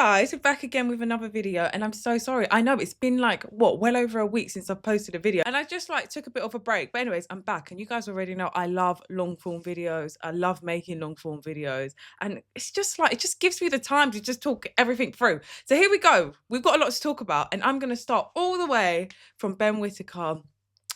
Guys, we're back again with another video, and I'm so sorry. I know it's been like well over a week since I've posted a video, and I just like took a bit of a break. But anyways, I'm back, and you guys already know I love long form videos. I love making long form videos, and it's just like it just gives me the time to just talk everything through. So here we go. We've got a lot to talk about, and I'm gonna start all the way from Ben Whittaker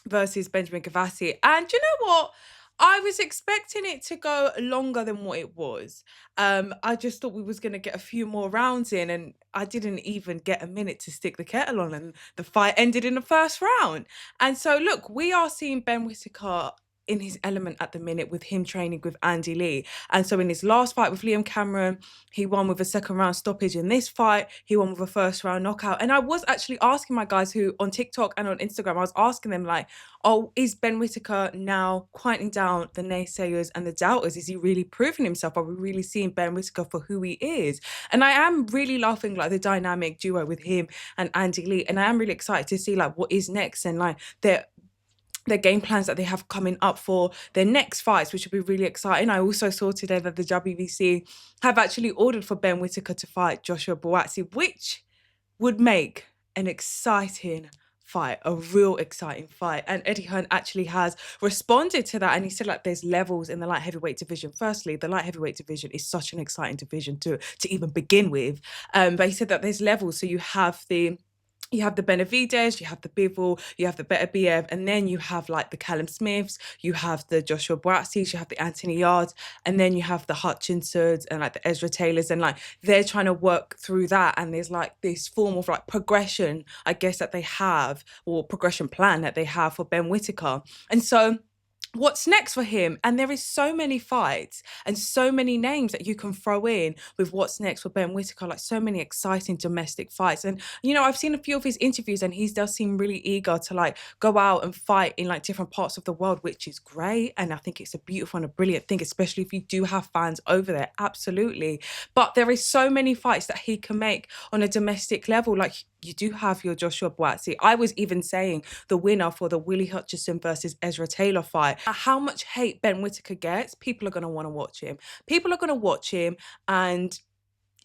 versus Benjamin Gavassi. And you know what? I was expecting it to go longer than what it was. I just thought we was gonna get a few more rounds in, and I didn't even get a minute to stick the kettle on, and the fight ended in the first round. And so, look, we are seeing Ben Whittaker in his element at the minute with him training with Andy Lee. And so in his last fight with Liam Cameron, he won with a second round stoppage. In this fight, he won with a first round knockout. And I was actually asking my guys who on TikTok and on Instagram, I was asking them like, oh, is Ben Whittaker now quieting down the naysayers and the doubters? Is he really proving himself? Are we really seeing Ben Whittaker for who he is? And I am really loving like the dynamic duo with him and Andy Lee. And I am really excited to see like what is next and like their game plans that they have coming up for their next fights, which will be really exciting. I also saw today that the WBC have actually ordered for Ben Whittaker to fight Joshua Buatsi, which would make an exciting fight, a real exciting fight. And Eddie Hearn actually has responded to that, and he said like there's levels in the light heavyweight division. Firstly, the light heavyweight division is such an exciting division to even begin with. But he said that there's levels. So you have the Benavides, you have the Bivol, you have the Beterbiev, and then you have like the Callum Smiths, you have the Joshua Buatsis, you have the Anthony Yards, and then you have the Hutchinsons and like the Ezra Taylors, and like they're trying to work through that. And there's like this form of like progression, I guess, that they have, or progression plan that they have for Ben Whittaker. And so what's next for him? And there is so many fights and so many names that you can throw in with what's next for Ben Whittaker, like so many exciting domestic fights. And you know, I've seen a few of his interviews and he does seem really eager to like go out and fight in like different parts of the world, which is great. And I think it's a beautiful and a brilliant thing, especially if you do have fans over there. Absolutely. But there is so many fights that he can make on a domestic level. Like you do have your Joshua Buatsi. I was even saying the winner for the Willie Hutchison versus Ezra Taylor fight. How much hate Ben Whittaker gets, people are going to want to watch him. People are going to watch him, and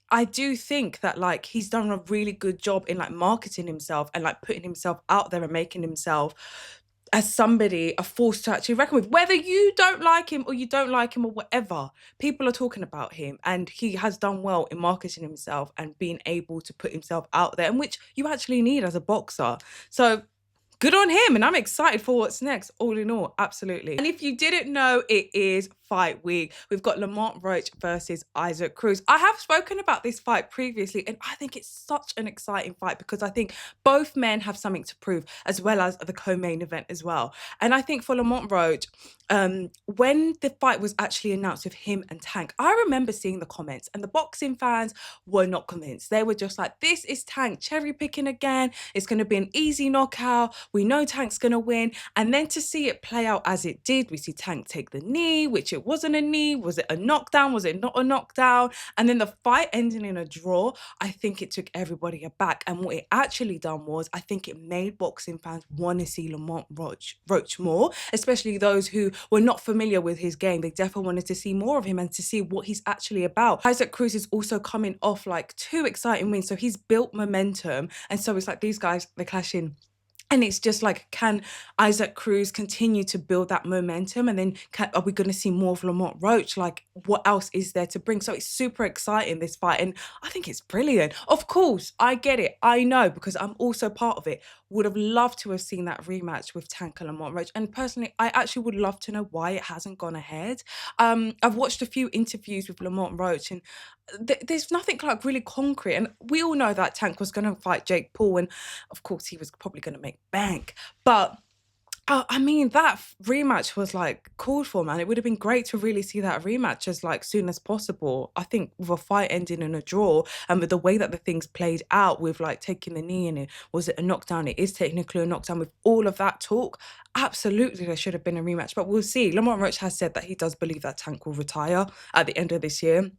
I do think that like he's done a really good job in like marketing himself and like putting himself out there and making himself as somebody, a force to actually reckon with. Whether you don't like him or you don't like him or whatever, people are talking about him, and he has done well in marketing himself and being able to put himself out there, and which you actually need as a boxer. So good on him, and I'm excited for what's next, all in all, absolutely. And if you didn't know, it is fight week. We've got Lamont Roach versus Isaac Cruz. I have spoken about this fight previously, and I think it's such an exciting fight because I think both men have something to prove, as well as the co-main event as well. And I think for Lamont Roach, when the fight was actually announced with him and Tank, I remember seeing the comments, and the boxing fans were not convinced. They were just like, this is Tank cherry picking again. It's going to be an easy knockout. We know Tank's going to win. And then to see it play out as it did, we see Tank take the knee, which it wasn't a knee. Was it a knockdown? Was it not a knockdown? And then the fight ending in a draw. I think it took everybody aback. And what it actually done was, I think it made boxing fans want to see Lamont Roach more, especially those who were not familiar with his game. They definitely wanted to see more of him and to see what he's actually about. Isaac Cruz is also coming off like 2 exciting wins. So he's built momentum. And so it's like these guys, they're clashing. And it's just like, can Isaac Cruz continue to build that momentum? And then are we going to see more of Lamont Roach? Like, what else is there to bring? So it's super exciting, this fight. And I think it's brilliant. Of course, I get it. I know, because I'm also part of it. Would have loved to have seen that rematch with Tank and Lamont Roach. And personally, I actually would love to know why it hasn't gone ahead. I've watched a few interviews with Lamont Roach, and there's nothing like really concrete. And we all know that Tank was going to fight Jake Paul, and of course he was probably going to make bank. But I mean, that rematch was like called for, man. It would have been great to really see that rematch as like soon as possible. I think with a fight ending in a draw, and with the way that the things played out with like taking the knee, and was it a knockdown? It is technically a knockdown. With all of that talk, absolutely there should have been a rematch. But we'll see. Lamont Roach has said that he does believe that Tank will retire at the end of this year.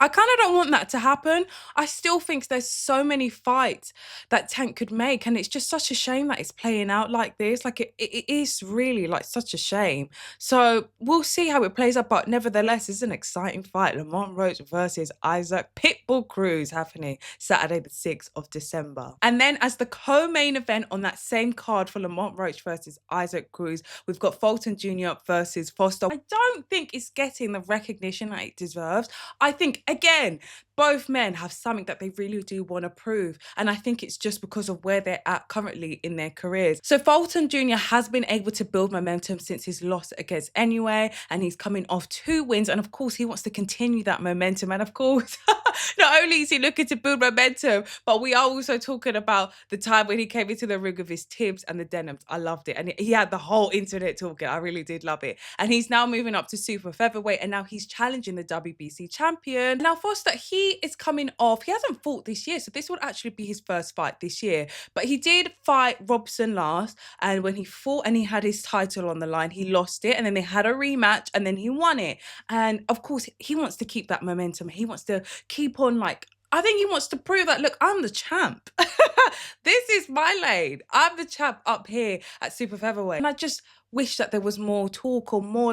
I kind of don't want that to happen. I still think there's so many fights that Tank could make, and it's just such a shame that it's playing out like this. Like it is really like such a shame. So we'll see how it plays out, but nevertheless, it's an exciting fight. Lamont Roach versus Isaac Pitbull Cruz happening Saturday the 6th of December. And then as the co-main event on that same card for Lamont Roach versus Isaac Cruz, we've got Fulton Jr. versus Foster. I don't think it's getting the recognition that it deserves. I think, again, both men have something that they really do want to prove. And I think it's just because of where they're at currently in their careers. So Fulton Jr. has been able to build momentum since his loss against Anyway, and he's coming off 2 wins. And of course, he wants to continue that momentum. And of course, not only is he looking to build momentum, but we are also talking about the time when he came into the ring with his Tibbs and the denims. I loved it. And he had the whole internet talking. I really did love it. And he's now moving up to super featherweight, and now he's challenging the WBC champion. Now Foster, he is coming off, he hasn't fought this year, so this would actually be his first fight this year, but he did fight Robson last, and when he fought and he had his title on the line, he lost it, and then they had a rematch and then he won it. And of course he wants to keep that momentum. He wants to keep on, like, I think he wants to prove that, look, I'm the champ. This is my lane. I'm the champ up here at super featherweight. And I just wish that there was more talk or more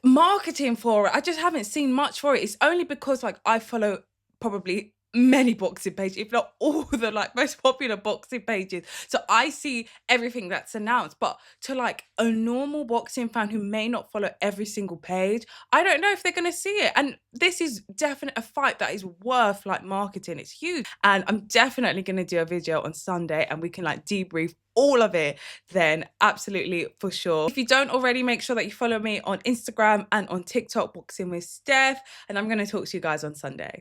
marketing for it. I just haven't seen much for it. It's only because like I follow probably many boxing pages, if not all the like most popular boxing pages. So I see everything that's announced. But to like a normal boxing fan who may not follow every single page, I don't know if they're gonna see it. And this is definitely a fight that is worth like marketing. It's huge. And I'm definitely gonna do a video on Sunday and we can like debrief all of it then, absolutely, for sure. If you don't already, make sure that you follow me on Instagram and on TikTok, Boxing with Steph, and I'm going to talk to you guys on Sunday.